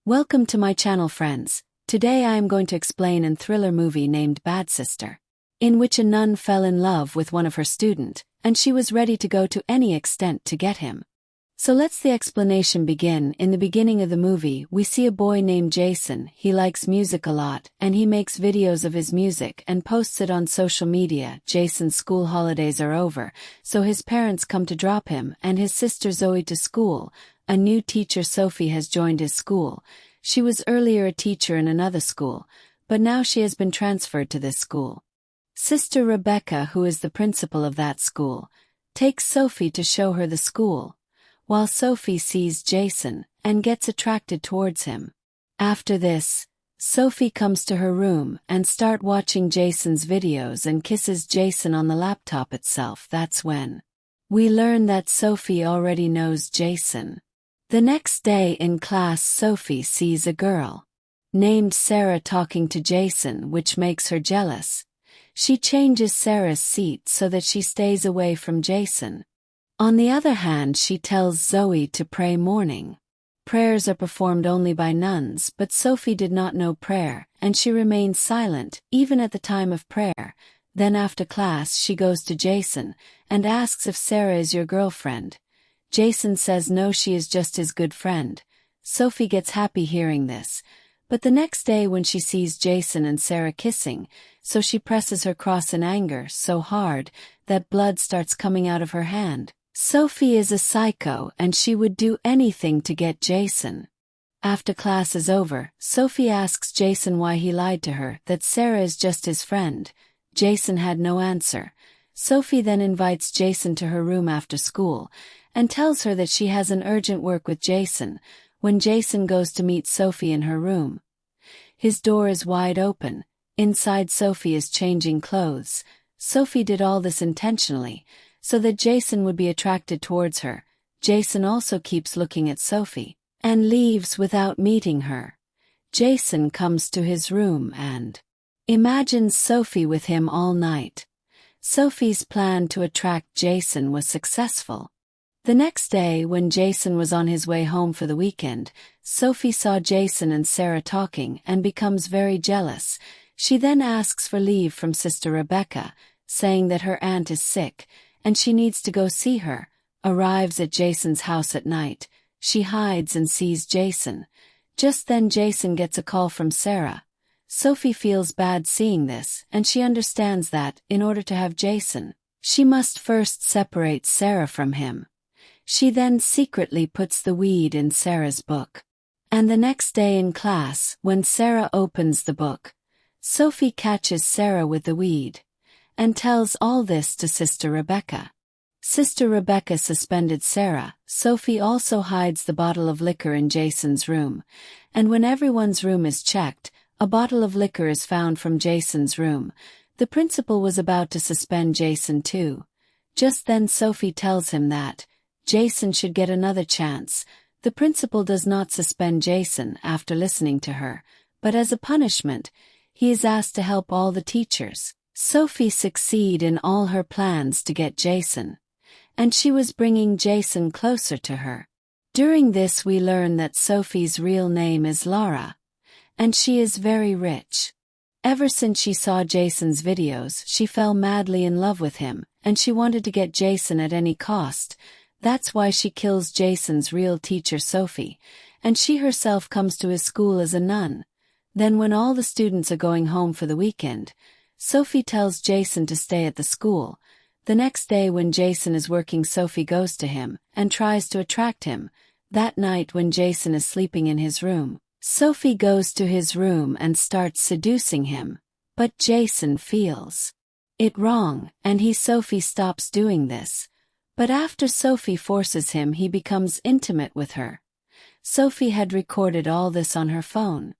Welcome to my channel, friends. Today I am going to explain a thriller movie named Bad Sister, in which a nun fell in love with one of her students, and she was ready to go to any extent to get him. So let's the explanation begin. In the beginning of the movie, we see a boy named Jason. He likes music a lot, and he makes videos of his music and posts it on social media. Jason's school holidays are over, so his parents come to drop him and his sister Zoe to school. A new teacher, Sophie, has joined his school. She was earlier a teacher in another school, but now she has been transferred to this school. Sister Rebecca, who is the principal of that school, takes Sophie to show her the school, while Sophie sees Jason and gets attracted towards him. After this, Sophie comes to her room and starts watching Jason's videos and kisses Jason on the laptop itself. That's when we learn that Sophie already knows Jason. The next day in class, Sophie sees a girl named Sarah talking to Jason, which makes her jealous. She changes Sarah's seat so that she stays away from Jason. On the other hand, she tells Zoe to pray morning. Prayers are performed only by nuns, but Sophie did not know prayer, and she remains silent, even at the time of prayer. Then after class she goes to Jason and asks if Sarah is your girlfriend. Jason says no, she is just his good friend. Sophie gets happy hearing this, but the next day when she sees Jason and Sarah kissing, so she presses her cross in anger so hard that blood starts coming out of her hand. Sophie is a psycho and she would do anything to get Jason. After class is over, Sophie asks Jason why he lied to her, that Sarah is just his friend. Jason had no answer. Sophie then invites Jason to her room after school and tells her that she has an urgent work with Jason. When Jason goes to meet Sophie in her room, his door is wide open. Inside, Sophie is changing clothes. Sophie did all this intentionally, so that Jason would be attracted towards her. Jason also keeps looking at Sophie and leaves without meeting her. Jason comes to his room and imagines Sophie with him all night. Sophie's plan to attract Jason was successful. The next day, when Jason was on his way home for the weekend, Sophie saw Jason and Sarah talking and becomes very jealous. She then asks for leave from Sister Rebecca, saying that her aunt is sick and she needs to go see her. Arrives at Jason's house at night. She hides and sees Jason. Just then Jason gets a call from Sarah. Sophie feels bad seeing this, and she understands that, in order to have Jason, she must first separate Sarah from him. She then secretly puts the weed in Sarah's book. And the next day in class, when Sarah opens the book, Sophie catches Sarah with the weed and tells all this to Sister Rebecca. Sister Rebecca suspended Sarah. Sophie also hides the bottle of liquor in Jason's room, and when everyone's room is checked, a bottle of liquor is found from Jason's room. The principal was about to suspend Jason too. Just then Sophie tells him that Jason should get another chance. The principal does not suspend Jason after listening to her, but as a punishment, he is asked to help all the teachers. Sophie succeed in all her plans to get Jason, and she was bringing Jason closer to her. During this we learn that Sophie's real name is Laura, and she is very rich. Ever since she saw Jason's videos, she fell madly in love with him, and she wanted to get Jason at any cost. That's why she kills Jason's real teacher, Sophie, and she herself comes to his school as a nun. Then when all the students are going home for the weekend, Sophie tells Jason to stay at the school. The next day when Jason is working, Sophie goes to him and tries to attract him. That night when Jason is sleeping in his room, Sophie goes to his room and starts seducing him, but Jason feels it wrong, and Sophie stops doing this. But after Sophie forces him, he becomes intimate with her. Sophie had recorded all this on her phone.